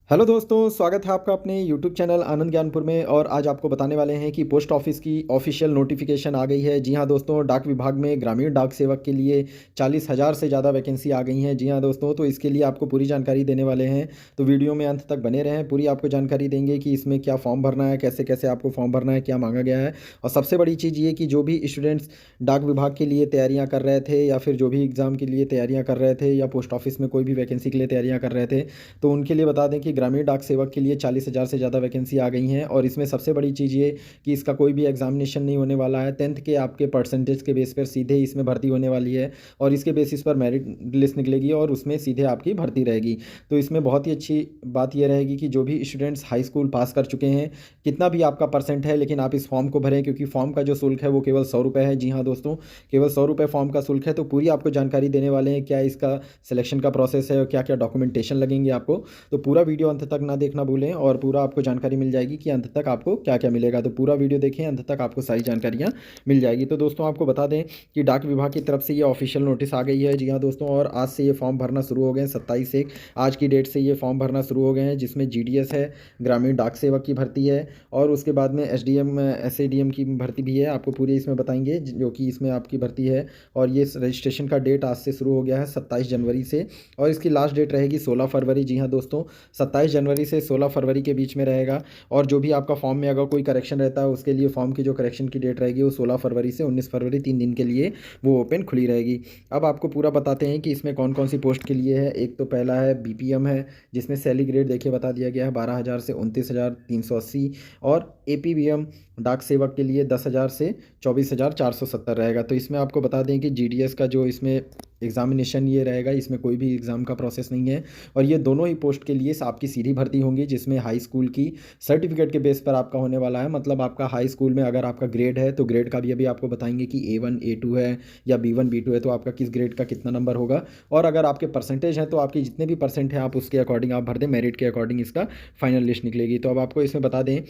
Hello दोस्तों, स्वागत है आपका अपने यूट्यूब चैनल आनंद ज्ञानपुर में। और आज आपको बताने वाले हैं कि पोस्ट ऑफिस की ऑफिशियल नोटिफिकेशन आ गई है। जी हाँ दोस्तों, डाक विभाग में ग्रामीण डाक सेवक के लिए 40,000 से ज़्यादा वैकेंसी आ गई हैं। जी हाँ दोस्तों, तो इसके लिए आपको पूरी जानकारी देने वाले हैं, तो वीडियो में अंत तक बने रहें। पूरी आपको जानकारी देंगे कि इसमें क्या फॉर्म भरना है, कैसे कैसे आपको फॉर्म भरना है, क्या मांगा गया है। और सबसे बड़ी चीज़ ये कि जो भी स्टूडेंट्स डाक विभाग के लिए तैयारियाँ कर रहे थे, या फिर जो भी एग्ज़ाम के लिए तैयारियाँ कर रहे थे, या पोस्ट ऑफिस में कोई भी वैकेंसी के लिए तैयारियाँ कर रहे थे, तो उनके लिए बता दें कि ग्रामीण डाक सेवक के लिए 40,000 से ज़्यादा वैकेंसी आ गई हैं। और इसमें सबसे बड़ी चीज़ ये कि इसका कोई भी एग्जामिनेशन नहीं होने वाला है। 10th के आपके परसेंटेज के बेस पर सीधे इसमें भर्ती होने वाली है, और इसके बेसिस पर मेरिट लिस्ट निकलेगी और उसमें सीधे आपकी भर्ती रहेगी। तो इसमें बहुत ही अच्छी बात यह रहेगी कि जो भी स्टूडेंट्स हाई स्कूल पास कर चुके हैं, कितना भी आपका परसेंट है, लेकिन आप इस फॉर्म को भरें, क्योंकि फॉर्म का जो शुल्क है वो केवल 100 रुपये है। जी हाँ दोस्तों, केवल 100 रुपये फॉर्म का शुल्क है। तो पूरी आपको जानकारी देने वाले हैं, क्या इसका सिलेक्शन का प्रोसेस है और क्या क्या डॉक्यूमेंटेशन लगेंगे आपको। तो पूरा वीडियो अंत तक ना देखना भूलें, और पूरा आपको जानकारी मिल जाएगी कि अंत तक आपको क्या क्या मिलेगा। तो पूरा वीडियो देखें, अंत तक आपको सारी जानकारियाँ मिल जाएगी। तो दोस्तों आपको बता दें कि डाक विभाग की तरफ से ये ऑफिशियल नोटिस आ गई है। जी हाँ दोस्तों, और आज से ये फॉर्म भरना शुरू हो गए हैं। 27 आज की डेट से ये फॉर्म भरना शुरू हो गए हैं, जिसमें GDS है, ग्रामीण डाक सेवक की भर्ती है, और उसके बाद में SDM SADM की भर्ती भी है। आपको पूरी इसमें बताएंगे जो कि इसमें आपकी भर्ती है। और ये रजिस्ट्रेशन का डेट आज से शुरू हो गया है 27 जनवरी से, और इसकी लास्ट डेट रहेगी 16 फरवरी। जी हाँ दोस्तों, 27 जनवरी से 16 फरवरी के बीच में रहेगा। और जो भी आपका फॉर्म में अगर कोई करेक्शन रहता है, उसके लिए फॉर्म की जो करेक्शन की डेट रहेगी वो 16 फरवरी से 19 फरवरी, 3 दिन के लिए वो ओपन खुली रहेगी। अब आपको पूरा बताते हैं कि इसमें कौन कौन सी पोस्ट के लिए है। एक तो पहला है BPM है, जिसमें सैलरी ग्रेड देखिए बता दिया गया है 12,000 से 29,380। और APBM डाक सेवक के लिए 10,000 से 24,470 रहेगा। तो इसमें आपको बता दें कि GDS का जो इसमें एग्जामिनेशन ये रहेगा, इसमें कोई भी एग्ज़ाम का प्रोसेस नहीं है। और ये दोनों ही पोस्ट के लिए आपकी सीधी भर्ती होंगी, जिसमें हाई स्कूल की सर्टिफिकेट के बेस पर आपका होने वाला है। मतलब आपका हाई स्कूल में अगर आपका ग्रेड है, तो ग्रेड का भी अभी आपको बताएंगे कि A1 A2 है या B1 B2 है, तो आपका किस ग्रेड का कितना नंबर होगा। और अगर आपके परसेंटेज हैं, तो आपके जितने भी परसेंट हैं आप उसके अकॉर्डिंग आप भर दें, मेरिट के अकॉर्डिंग इसका फाइनल लिस्ट निकलेगी। तो अब आपको इसमें बता दें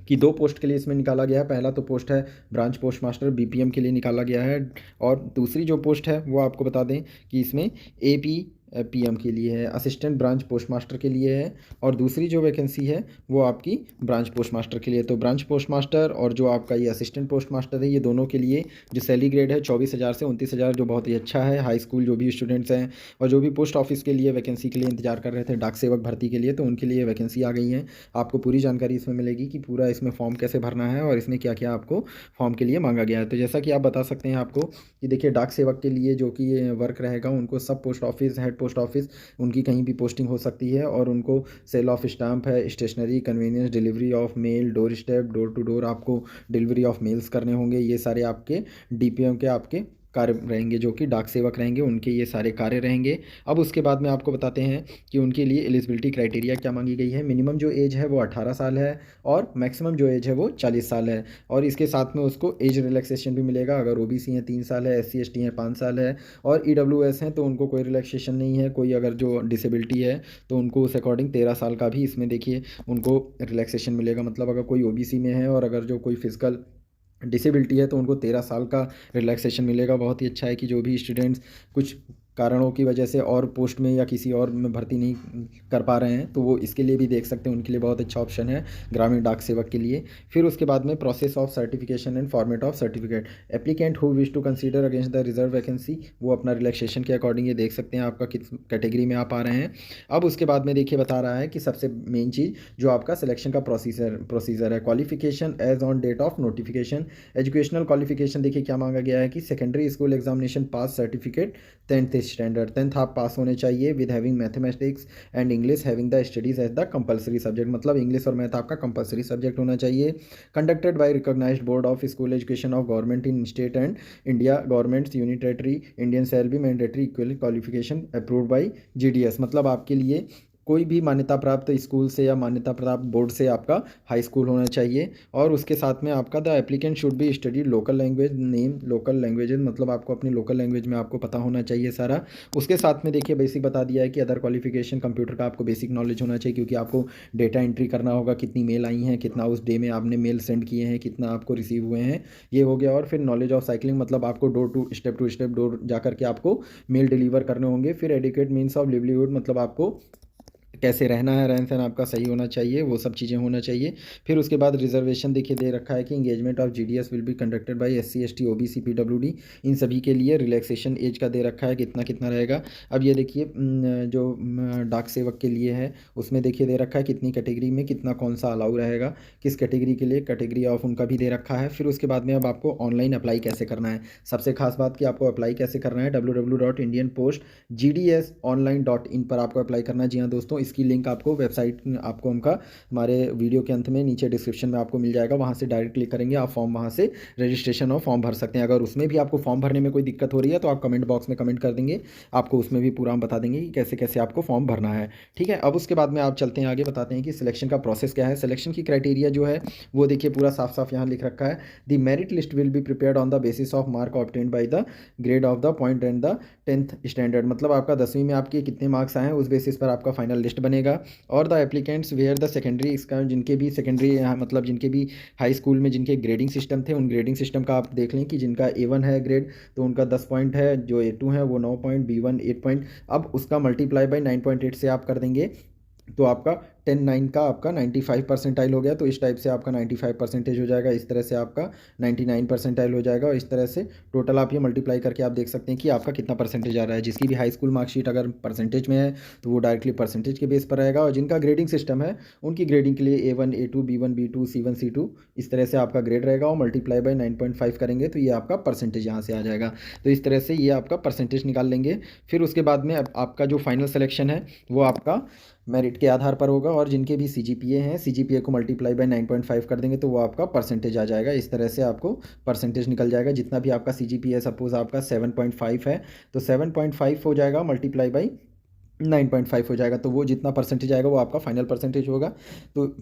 कि दो पोस्ट के लिए इसमें निकाला गया है। पहला तो पोस्ट है ब्रांच पोस्ट मास्टर, BPM के लिए निकाला गया है। और दूसरी जो पोस्ट है वो आपको बता दें कि इसमें APPM के लिए है, असिस्टेंट ब्रांच पोस्ट मास्टर के लिए है। और दूसरी जो वैकेंसी है वो आपकी ब्रांच पोस्ट मास्टर के लिए। तो ब्रांच पोस्ट मास्टर और जो आपका ये असिस्टेंट पोस्ट मास्टर है, ये दोनों के लिए जो सैलरी ग्रेड है 24,000 से 29,000, जो बहुत ही अच्छा है। हाई स्कूल जो भी स्टूडेंट्स हैं और जो भी पोस्ट ऑफिस के लिए वैकेंसी के लिए इंतजार कर रहे थे डाक सेवक भर्ती के लिए, तो उनके लिए वैकेंसी आ गई है। आपको पूरी जानकारी इसमें मिलेगी कि पूरा इसमें फॉर्म कैसे भरना है और इसमें क्या क्या आपको फॉर्म के लिए मांगा गया है। तो जैसा कि आप बता सकते हैं आपको कि देखिए, डाक सेवक के लिए जो कि ये वर्क रहेगा, उनको सब post office, head post office, उनकी कहीं भी पोस्टिंग हो सकती है। और उनको सेल ऑफ स्टाम्प है, stationery, convenience, delivery of mail, door step, door to door आपको डिलीवरी ऑफ मेल्स करने होंगे। ये सारे आपके DPM के आपके कार्य रहेंगे, जो कि डाक सेवक रहेंगे, उनके ये सारे कार्य रहेंगे। अब उसके बाद में आपको बताते हैं कि उनके लिए एलिजिबिलिटी क्राइटेरिया क्या मांगी गई है। मिनिमम जो एज है वो 18 साल है, और मैक्सिमम जो एज है वो 40 साल है। और इसके साथ में उसको एज रिलैक्सेशन भी मिलेगा। अगर OBC हैं 3 साल है, SC ST हैं 5 साल है, और EWS हैं तो उनको कोई रिलैक्सेशन नहीं है। कोई अगर जो डिसेबिलिटी है तो उनको उस अकॉर्डिंग 13 साल का भी इसमें देखिए उनको रिलैक्सेशन मिलेगा। मतलब अगर कोई OBC में है और अगर जो कोई फिजिकल डिसेबिलिटी है, तो उनको 13 साल का रिलैक्सेशन मिलेगा। बहुत ही अच्छा है कि जो भी स्टूडेंट्स कुछ कारणों की वजह से और पोस्ट में या किसी और में भर्ती नहीं कर पा रहे हैं, तो वो इसके लिए भी देख सकते हैं। उनके लिए बहुत अच्छा ऑप्शन है ग्रामीण डाक सेवक के लिए। फिर उसके बाद में process of certification and format of certificate. Applicant who wish to consider against the reserve vacancy, वो अपना रिलैक्सेशन के अकॉर्डिंग ये देख सकते हैं आपका किस कैटेगरी में आप आ रहे हैं। अब उसके बाद में देखिए बता रहा है कि सबसे मेन चीज़ जो आपका सिलेक्शन का प्रोसीजर है। Qualification age on date of notification. Educational qualification देखिए क्या मांगा गया है कि secondary school examination pass certificate 10th standard, 10th आप पास होने चाहिए, with having mathematics and English having the studies as the compulsory subject. मतलब इंग्लिश और मैथ आपका कंपलसरी सब्जेक्ट होना चाहिए। Conducted by recognised board of school education of government in state and India, governments unit territory, Indian shall be mandatory equal qualification approved by GDS। मतलब आपके लिए कोई भी मान्यता प्राप्त स्कूल से या मान्यता प्राप्त बोर्ड से आपका हाई स्कूल होना चाहिए। और उसके साथ में आपका the applicant should be study local language, name local languages, मतलब आपको अपनी लोकल लैंग्वेज में आपको पता होना चाहिए सारा। उसके साथ में देखिए बेसिक बता दिया है कि अदर क्वालिफिकेशन, कंप्यूटर का आपको बेसिक नॉलेज होना चाहिए, क्योंकि आपको डेटा एंट्री करना होगा, कितनी मेल आई हैं, कितना उस डे में आपने मेल सेंड किए हैं, कितना आपको रिसीव हुए हैं, ये हो गया। और फिर नॉलेज ऑफ साइकिलिंग, मतलब आपको डोर टू स्टेप डोर जा करके आपको मेल डिलीवर करने होंगे। फिर एडिक्वेट मीन्स ऑफ लिवलीहुड, मतलब आपको कैसे रहना है, रहन सहन आपका सही होना चाहिए, वो सब चीज़ें होना चाहिए। फिर उसके बाद रिजर्वेशन देखिए दे रखा है कि engagement of GDS will be conducted by SC ST OBC PWD, इन सभी के लिए रिलैक्सेशन एज का दे रखा है कितना कितना रहेगा। अब ये देखिए जो डाक सेवक के लिए है उसमें देखिए दे रखा है कितनी कैटेगरी में कितना कौन सा अलाउ रहेगा, किस कैटेगरी के लिए कैटेगरी ऑफ उनका भी दे रखा है। फिर उसके बाद में अब आपको ऑनलाइन अप्लाई कैसे करना है, सबसे खास बात कि आपको अप्लाई कैसे करना है, www.indianpostgdsonline.in पर आपको अप्लाई करना है। जी हाँ दोस्तों, इसकी लिंक आपको वेबसाइट आपको उनका हमारे वीडियो के अंत में नीचे डिस्क्रिप्शन में आपको मिल जाएगा, वहाँ से डायरेक्ट क्लिक करेंगे आप फॉर्म वहाँ से रजिस्ट्रेशन और फॉर्म भर सकते हैं। अगर उसमें भी आपको फॉर्म भरने में कोई दिक्कत हो रही है तो आप कमेंट बॉक्स में कमेंट कर देंगे, आपको उसमें भी पूरा हम बता देंगे कि कैसे कैसे आपको फॉर्म भरना है। ठीक है, अब उसके बाद में आप चलते हैं आगे, बताते हैं कि सिलेक्शन का प्रोसेस क्या है। सिलेक्शन की क्राइटेरिया जो है वो देखिए पूरा साफ साफ यहाँ लिख रखा है। The merit list will be prepared on the basis of mark obtained by the grade of the point and the 10th standard, मतलब आपका 10वीं में आपके कितने मार्क्स आए हैं उस बेसिस पर आपका फाइनल लिस्ट बनेगा। और the applicants where the secondary, इसका जिनके भी सेकेंडरी मतलब जिनके भी हाई स्कूल में जिनके ग्रेडिंग सिस्टम थे उन ग्रेडिंग सिस्टम का आप देख लें कि जिनका A1 है ग्रेड तो उनका 10 पॉइंट है, जो A2 है वो 9 पॉइंट, B1 8 पॉइंट। अब उसका मल्टीप्लाई बाय 9.8 से आप कर देंगे तो आपका 10/9 का आपका 95 परसेंटाइल हो गया। तो इस टाइप से आपका 95 परसेंटेज हो जाएगा, इस तरह से आपका 99 परसेंटाइल हो जाएगा, और इस तरह से टोटल आप ये मल्टीप्लाई करके आप देख सकते हैं कि आपका कितना परसेंटेज आ रहा है। जिसकी भी हाई स्कूल मार्कशीट अगर परसेंटेज में है तो वो डायरेक्टली परसेंटेज के बेस पर रहेगा, और जिनका ग्रेडिंग सिस्टम है उनकी ग्रेडिंग के लिए A1 A2 B1 B2 C1 C2 इस तरह से आपका ग्रेड रहेगा, और मल्टीप्लाई बाय 9.5 करेंगे तो ये आपका परसेंटेज यहाँ से आ जाएगा। तो इस तरह से ये आपका परसेंटेज निकाल लेंगे। फिर उसके बाद में आपका जो फाइनल सिलेक्शन है वो आपका मेरिट के आधार पर होगा, और जिनके भी CGPA हैं CGPA को मल्टीप्लाई बाय 9.5 कर देंगे तो वो आपका परसेंटेज आ जाएगा। इस तरह से आपको परसेंटेज निकल जाएगा। जितना भी आपका CGPA सपोज आपका 7.5 है तो 7.5 हो जाएगा मल्टीप्लाई बाई 9.5 हो जाएगा, तो वो जितना परसेंटेज आएगा वो आपका फाइनल परसेंटेज होगा। तो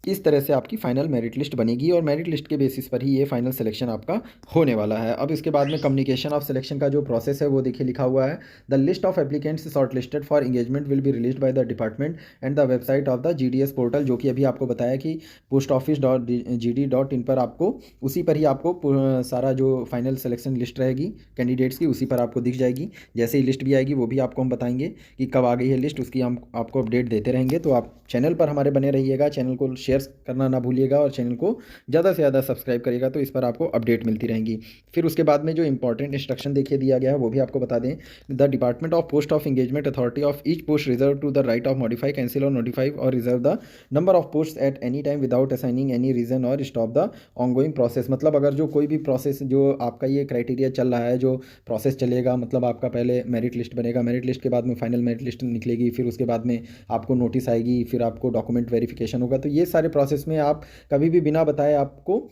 इस तरह से आपकी फाइनल मेरिट लिस्ट बनेगी, और मेरिट लिस्ट के बेसिस पर ही ये फाइनल सिलेक्शन आपका होने वाला है। अब इसके बाद में कम्युनिकेशन ऑफ सिलेक्शन का जो प्रोसेस है वो देखिए लिखा हुआ है। The list of applicants short listed for engagement will be released by the department and the website of the GDS portal, जो कि अभी आपको बताया कि postoffice.gd.in पर आपको उसी पर ही आपको सारा जो फाइनल सिलेक्शन लिस्ट रहेगी कैंडिडेट्स की उसी पर आपको दिख जाएगी। जैसे ही लिस्ट भी आएगी वो भी आपको हम बताएंगे कि कब आ गई है लिस्ट, उसकी हम आपको अपडेट देते रहेंगे। तो आप चैनल पर हमारे बने रहिएगा, चैनल को शेयर करना ना भूलिएगा, और चैनल को ज़्यादा से ज़्यादा सब्सक्राइब करिएगा तो इस पर आपको अपडेट मिलती रहेंगी। फिर उसके बाद में जो इंपॉर्टेंट इंस्ट्रक्शन देखिए दिया गया है वो भी आपको बता दें। The department of post of engagement authority of each post reserve to the right of modify cancel और नोटिफाई और reserve the number of post at any time without assigning any reason और स्टॉप द ऑनगोइंग प्रोसेस, मतलब अगर जो कोई भी process जो आपका ये क्राइटेरिया चल रहा है, जो प्रोसेस चलेगा, मतलब आपका पहले मेरिट लिस्ट बनेगा, मेरिट लिस्ट के बाद में फाइनल मेरिट लिस्ट निकलेगी, फिर उसके बाद में आपको नोटिस आएगी, फिर आपको डॉक्यूमेंट वेरिफिकेशन होगा। तो ये सारे प्रोसेस में आप कभी भी बिना बताए आपको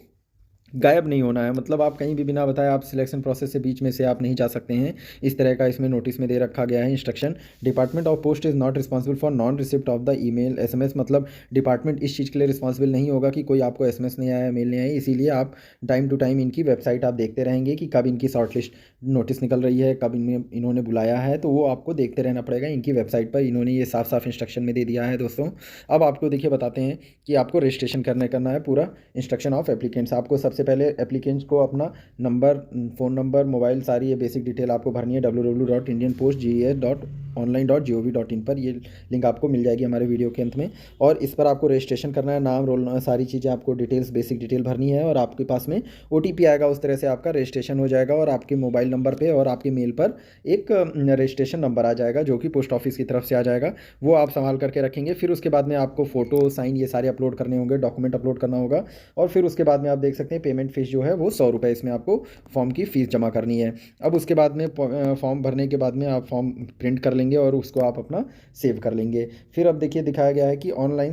गायब नहीं होना है, मतलब आप कहीं भी बिना बताए आप सिलेक्शन प्रोसेस से बीच में से आप नहीं जा सकते हैं। इस तरह का इसमें नोटिस में दे रखा गया है instruction. Department of post is not responsible for non receipt of the email SMS, मतलब डिपार्टमेंट इस चीज़ के लिए रिस्पॉन्सिबल नहीं होगा कि कोई आपको SMS नहीं आया, मेल नहीं आई। इसीलिए आप टाइम टू टाइम इनकी वेबसाइट आप देखते रहेंगे कि कब इनकी शॉर्ट लिस्ट नोटिस निकल रही है, कब इन्होंने बुलाया है, तो वो आपको देखते रहना पड़ेगा। इनकी वेबसाइट पर इन्होंने ये साफ साफ इंस्ट्रक्शन में दे दिया है दोस्तों। अब आपको देखिए बताते हैं कि आपको रजिस्ट्रेशन करना है पूरा इंस्ट्रक्शन ऑफ एप्लीकेंट्स। आपको सबसे पहले एप्लीकेंट्स को अपना नंबर, फ़ोन नंबर, मोबाइल, सारी ये बेसिक डिटेल आपको भरनी है www.indianpostges.online.gov.in पर। ये लिंक आपको मिल जाएगी हमारे वीडियो के अंत में, और इस पर आपको रजिस्ट्रेशन करना है, नाम, रोल, सारी चीज़ें आपको डिटेल्स, बेसिक डिटेल भरनी है, और आपके पास में OTP आएगा। उस तरह से आपका रजिस्ट्रेशन हो जाएगा, और आपके मोबाइल नंबर पर और आपके मेल पर एक रजिस्ट्रेशन नंबर आ जाएगा जो कि पोस्ट ऑफिस की तरफ से आ जाएगा, वो आप संभाल करके रखेंगे। फिर उसके बाद में आपको फ़ोटो, साइन ये सारे अपलोड करने होंगे, डॉक्यूमेंट अपलोड करना होगा, और फिर उसके बाद में आप देख सकते हैं पेमेंट फ़ीस जो है वो 100 रुपये इसमें आपको फॉर्म की फ़ीस जमा करनी है। अब उसके बाद में फॉर्म भरने के बाद में आप फॉर्म प्रिंट कर लेंगे और उसको आप अपना सेव कर लेंगे। फिर अब देखिए दिखाया गया है कि online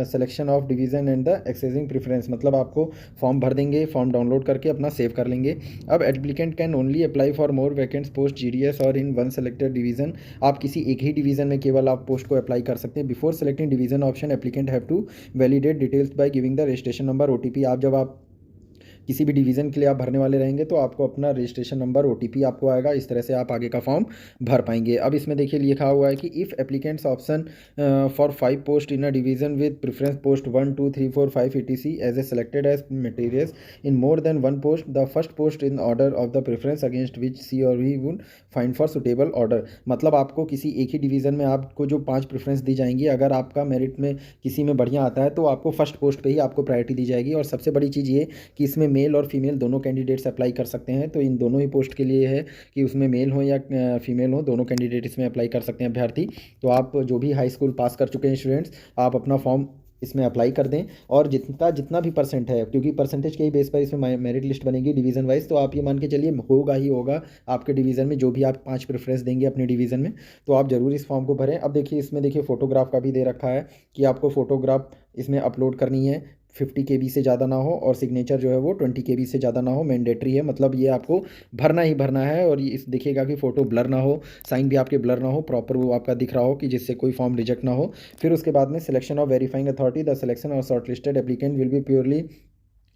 selection of division and the accessing preference, मतलब आपको फॉर्म भर देंगे, फॉर्म डाउनलोड करके अपना सेव कर लेंगे। अब applicant can only apply for more vacants post GDS और इन वन सेलेक्टेड डिवीज़न, आप किसी एक ही डिवीज़न में केवल आप पोस्ट को अप्लाई कर सकते हैं। Before selecting division option applicant have to validate details by giving the registration number OTP। आप जब आप किसी भी डिवीज़न के लिए आप भरने वाले रहेंगे तो आपको अपना रजिस्ट्रेशन नंबर OTP आपको आएगा। इस तरह से आप आगे का फॉर्म भर पाएंगे। अब इसमें देखिए लिखा हुआ है कि if applicants option for 5 post in a division with preference post 1 2 3 4 5 etc as a selected as materials in more than 1 post the first post in order of the preference against which she or we would find for suitable order. मतलब आपको किसी एक ही division में आपको जो 5 preference दी जाएंगी, अगर आपका मेरिट में किसी में बढ़िया आता है तो आपको फर्स्ट पोस्ट पे ही आपको प्रायोरिटी दी जाएगी। और सबसे बड़ी चीज़ ये कि इसमें मेल और फीमेल दोनों कैंडिडेट्स अप्लाई कर सकते हैं। तो इन दोनों ही पोस्ट के लिए है कि उसमें मेल हो या फीमेल हो, दोनों कैंडिडेट इसमें अप्लाई कर सकते हैं अभ्यर्थी। तो आप जो भी हाई स्कूल पास कर चुके हैं स्टूडेंट्स, आप अपना फॉर्म इसमें अप्लाई कर दें। और जितना भी परसेंट है, क्योंकि परसेंटेज के ही बेस पर इसमें मेरिट लिस्ट बनेगी डिवीज़न वाइज, तो आप ये मान के चलिए होगा ही होगा आपके डिवीज़न में जो भी आप 5 प्रेफरेंस देंगे अपने डिवीज़न में। तो आप ज़रूर इस फॉर्म को भरें। अब देखिए इसमें देखिए फ़ोटोग्राफ का भी दे रखा है कि आपको फ़ोटोग्राफ इसमें अपलोड करनी है, 50 KB से ज़्यादा ना हो, और सिग्नेचर जो है वो 20 KB से ज़्यादा ना हो, मैंडेटरी है। मतलब ये आपको भरना ही भरना है। और इस देखिएगा कि फ़ोटो ब्लर ना हो, साइन भी आपके ब्लर ना हो, प्रॉपर वो आपका दिख रहा हो कि जिससे कोई फॉर्म रिजेक्ट ना हो। फिर उसके बाद में selection of verifying authority, the selection of short listed applicant will be purely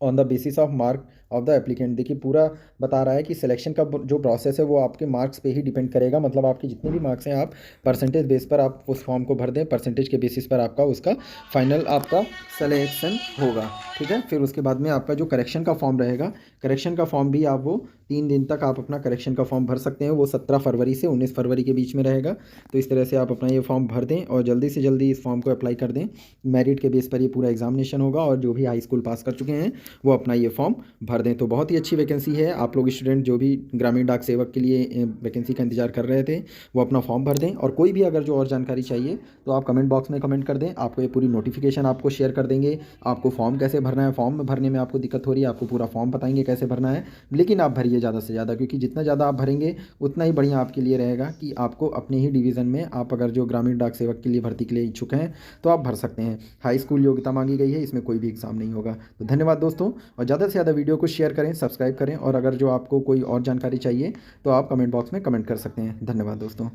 on the basis of mark of the applicant. देखिए पूरा बता रहा है कि सिलेक्शन का जो प्रोसेस है वो आपके मार्क्स पे ही डिपेंड करेगा। मतलब आपके जितने भी मार्क्स हैं आप परसेंटेज बेस पर आप उस फॉर्म को भर दें, परसेंटेज के बेसिस पर आपका उसका फाइनल आपका सिलेक्शन होगा। ठीक है। फिर उसके बाद में आपका जो करेक्शन का फॉर्म रहेगा, करेक्शन का फॉर्म भी आप वो 3 दिन तक आप अपना करेक्शन का फॉर्म भर सकते हैं। वो 17 फरवरी से 19 फरवरी के बीच में रहेगा। तो इस तरह से आप अपना ये फॉर्म भर दें और जल्दी से जल्दी इस फॉर्म को अप्लाई कर दें। मेरिट के बेस पर ये पूरा एग्जामिनेशन होगा और जो भी हाई स्कूल पास कर चुके हैं वो अपना ये फॉर्म भर दें। तो बहुत ही अच्छी वैकेंसी है। आप लोग स्टूडेंट जो भी ग्रामीण डाक सेवक के लिए वैकेंसी का इंतजार कर रहे थे वो अपना फॉर्म भर दें। और कोई भी अगर जो और जानकारी चाहिए तो आप कमेंट बॉक्स में कमेंट कर दें। आपको ये पूरी नोटिफिकेशन आपको शेयर कर देंगे। आपको फॉर्म कैसे भरना है, फॉर्म भरने में आपको दिक्कत हो रही है, आपको पूरा फॉर्म बताएंगे कैसे भरना है। लेकिन आप भरिए ज़्यादा से ज़्यादा, क्योंकि जितना ज़्यादा आप भरेंगे उतना ही बढ़िया आपके लिए रहेगा कि आपको अपने ही डिवीज़न में आप अगर जो ग्रामीण डाक सेवक के लिए भर्ती के लिए इच्छुक हैं तो आप भर सकते हैं। हाई स्कूल योग्यता मांगी गई है, इसमें कोई भी एग्ज़ाम नहीं होगा। तो धन्यवाद दोस्तों, और ज़्यादा से ज़्यादा वीडियो को शेयर करें, सब्सक्राइब करें, और अगर जो आपको कोई और जानकारी चाहिए तो आप कमेंट बॉक्स में कमेंट कर सकते हैं। धन्यवाद दोस्तों।